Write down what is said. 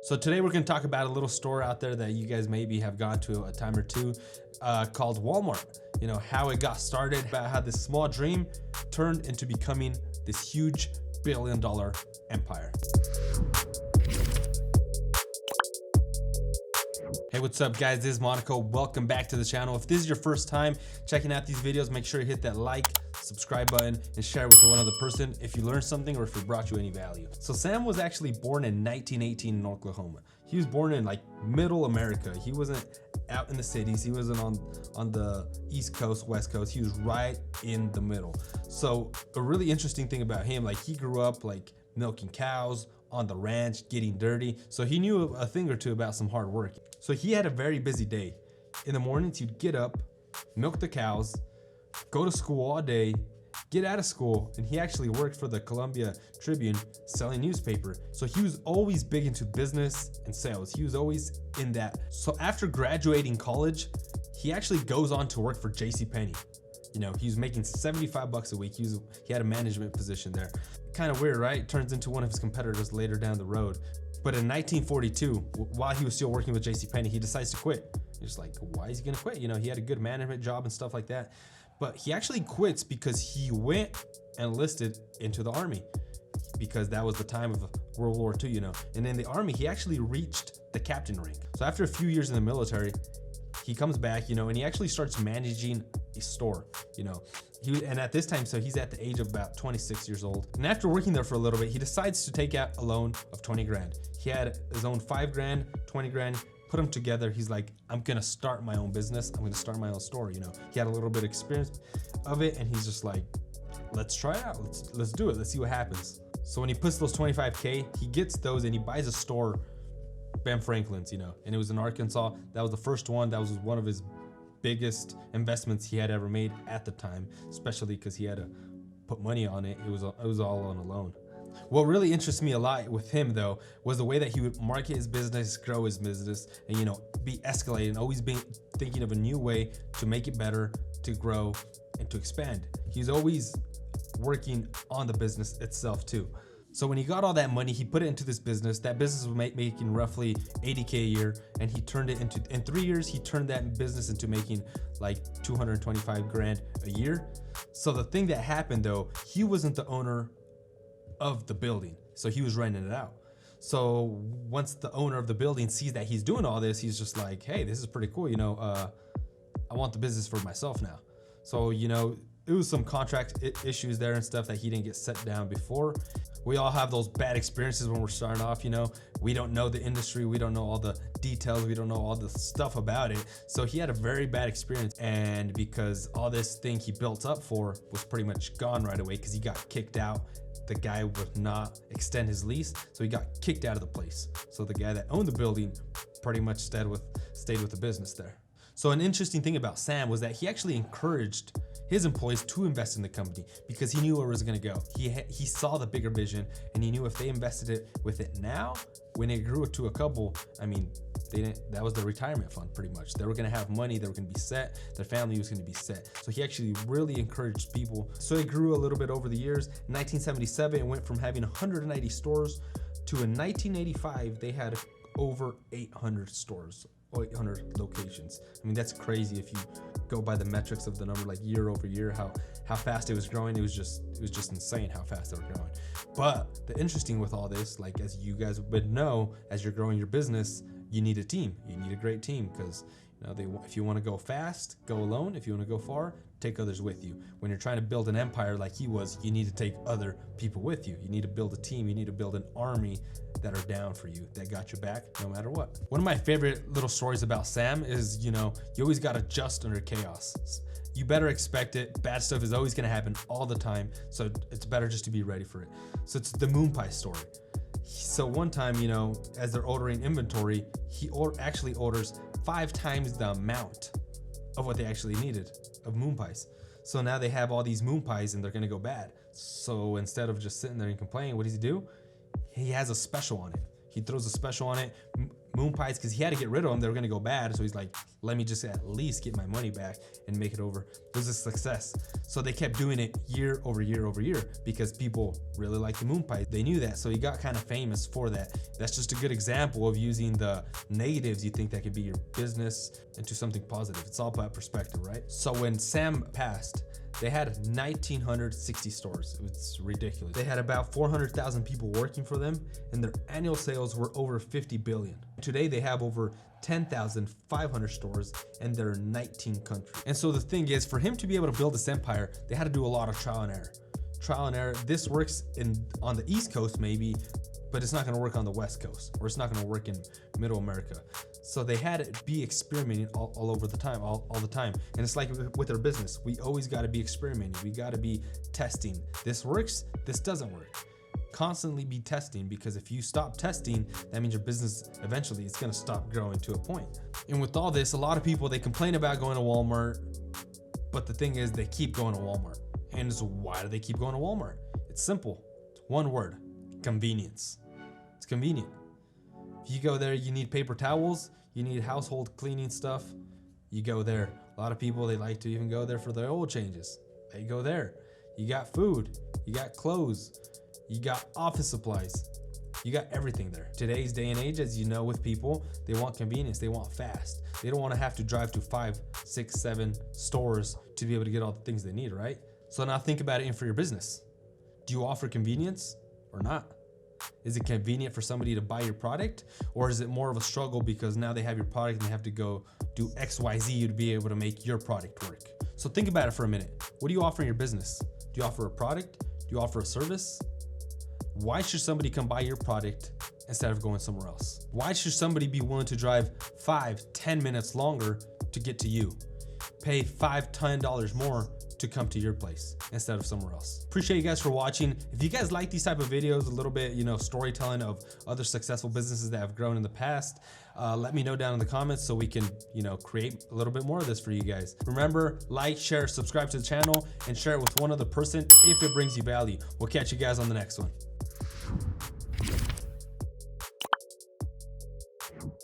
So today we're going to talk about a little store out there that you guys maybe have gone to a time or two called Walmart. You know, how it got started, about how this small dream turned into becoming this huge billion-dollar empire. Hey, what's up guys? This is Monico. Welcome back to the channel. If this is your first time checking out these videos, make sure you hit that like, subscribe button, and share with one other person if you learned something or if it brought you any value. So Sam was actually born in 1918 in Oklahoma. He was born in like middle America. He wasn't out in the cities. He wasn't on the East Coast, West Coast. He was right in the middle. So a really interesting thing about him, like he grew up like milking cows on the ranch, getting dirty. So he knew a thing or two about some hard work. So he had a very busy day. In the mornings, he'd get up, milk the cows, go to school all day, get out of school, and he actually worked for the Columbia Tribune selling newspaper. So he was always big into business and sales. He was always in that. So after graduating college, he actually goes on to work for JCPenney. You know, he was making 75 bucks a week. He had a management position there. Kind of weird, right? Turns into one of his competitors later down the road. But in 1942, while he was still working with JCPenney, he decides to quit. He's like, why is he gonna quit? You know, he had a good management job and stuff like that. But he actually quits because he went and enlisted into the army, because that was the time of World War II, you know. And in the army, he actually reached the captain rank. So after a few years in the military, he comes back, you know, and he actually starts managing a store, you know. And at this time, so he's at the age of about 26 years old. And after working there for a little bit, he decides to take out a loan of 20 grand. He had his own 5 grand, 20 grand, put them together. He's like, I'm gonna start my own business. I'm gonna start my own store, you know. He had a little bit of experience of it, and he's just like, let's try it out. Let's do it. Let's see what happens. So when he puts those 25K, he gets those and he buys a store, Ben Franklin's, you know, and it was in Arkansas. That was the first one. That was one of his biggest investments he had ever made at the time, especially because he had to put money on it. It was all on a loan. What really interests me a lot with him though was the way that he would market his business, grow his business, and you know, be escalating, always being thinking of a new way to make it better, to grow, and to expand. He's always working on the business itself too. So when he got all that money, he put it into this business. That business was making roughly 80K a year, and he turned it into, in 3 years, he turned that business into making like 225 grand a year. So the thing that happened though, he wasn't the owner of the building, so he was renting it out. So once the owner of the building sees that he's doing all this, he's just like, hey, this is pretty cool, you know, I want the business for myself now. So, you know, it was some contract issues there and stuff that he didn't get set down before. We all have those bad experiences when we're starting off, you know. We don't know the industry, we don't know all the details, we don't know all the stuff about it. So he had a very bad experience, and because all this thing he built up for was pretty much gone right away because he got kicked out. The guy would not extend his lease, so he got kicked out of the place. So the guy that owned the building pretty much stayed with the business there. So an interesting thing about Sam was that he actually encouraged his employees to invest in the company because he knew where it was going to go. He saw the bigger vision, and he knew if they invested it with it now, when it grew to a couple, I mean, that was their retirement fund pretty much. They were going to have money, they were going to be set, their family was going to be set. So he actually really encouraged people. So it grew a little bit over the years. In 1977, it went from having 190 stores to in 1985, they had over 800 stores. 800 locations. I mean, that's crazy if you go by the metrics of the number, like year over year, how fast it was growing. It was just insane how fast they were growing. But the interesting with all this, like as you guys would know, as you're growing your business, you need a team. You need a great team because you know if you want to go fast, go alone. If you want to go far, take others with you. When you're trying to build an empire like he was, you need to take other people with you. You need to build a team. You need to build an army that are down for you, that got your back no matter what. One of my favorite little stories about Sam is, you know, you always got to adjust under chaos. You better expect it. Bad stuff is always going to happen all the time. So it's better just to be ready for it. So it's the moon pie story. So one time, you know, as they're ordering inventory, he actually orders 5 times the amount of what they actually needed of moon pies. So now they have all these moon pies and they're going to go bad. So instead of just sitting there and complaining, what does he do? He has a special on it. He throws a special on it. Moon pies, because he had to get rid of them. They were going to go bad. So he's like, let me just at least get my money back and make it over. It was a success. So they kept doing it year over year over year because people really like the moon pie. They knew that. So he got kind of famous for that. That's just a good example of using the negatives you think that could be your business into something positive. It's all about perspective, right? So when Sam passed, they had 1,960 stores. It was ridiculous. They had about 400,000 people working for them, and their annual sales were over 50 billion. Today, they have over 10,500 stores, and they're in 19 countries. And so the thing is, for him to be able to build this empire, they had to do a lot of trial and error. Trial and error. This works on the East Coast maybe, but it's not going to work on the West Coast, or it's not going to work in Middle America. So they had to be experimenting all over the time, all the time. And it's like with our business, we always got to be experimenting. We got to be testing. This works, this doesn't work. Constantly be testing, because if you stop testing, that means your business eventually is going to stop growing to a point. And with all this, a lot of people, they complain about going to Walmart, but the thing is they keep going to Walmart. And so why do they keep going to Walmart? It's simple. It's one word: convenience. It's convenient. If you go there, you need paper towels, you need household cleaning stuff, you go there. A lot of people, they like to even go there for their oil changes. They go there. You got food, you got clothes, you got office supplies, you got everything there. Today's day and age, as you know, with people, they want convenience, they want fast. They don't want to have to drive to 5, 6, 7 stores to be able to get all the things they need, right? So now think about it for your business. Do you offer convenience or not? Is it convenient for somebody to buy your product, or is it more of a struggle because now they have your product and they have to go do XYZ to be able to make your product work? So think about it for a minute. What do you offer in your business? Do you offer a product? Do you offer a service? Why should somebody come buy your product instead of going somewhere else? Why should somebody be willing to drive 5, 10 minutes longer to get to you? Pay $5, $10 more to come to your place instead of somewhere else. Appreciate you guys for watching. If you guys like these type of videos, a little bit, storytelling of other successful businesses that have grown in the past, let me know down in the comments so we can, create a little bit more of this for you guys. Remember, like, share, subscribe to the channel, and share it with one other person if it brings you value. We'll catch you guys on the next one.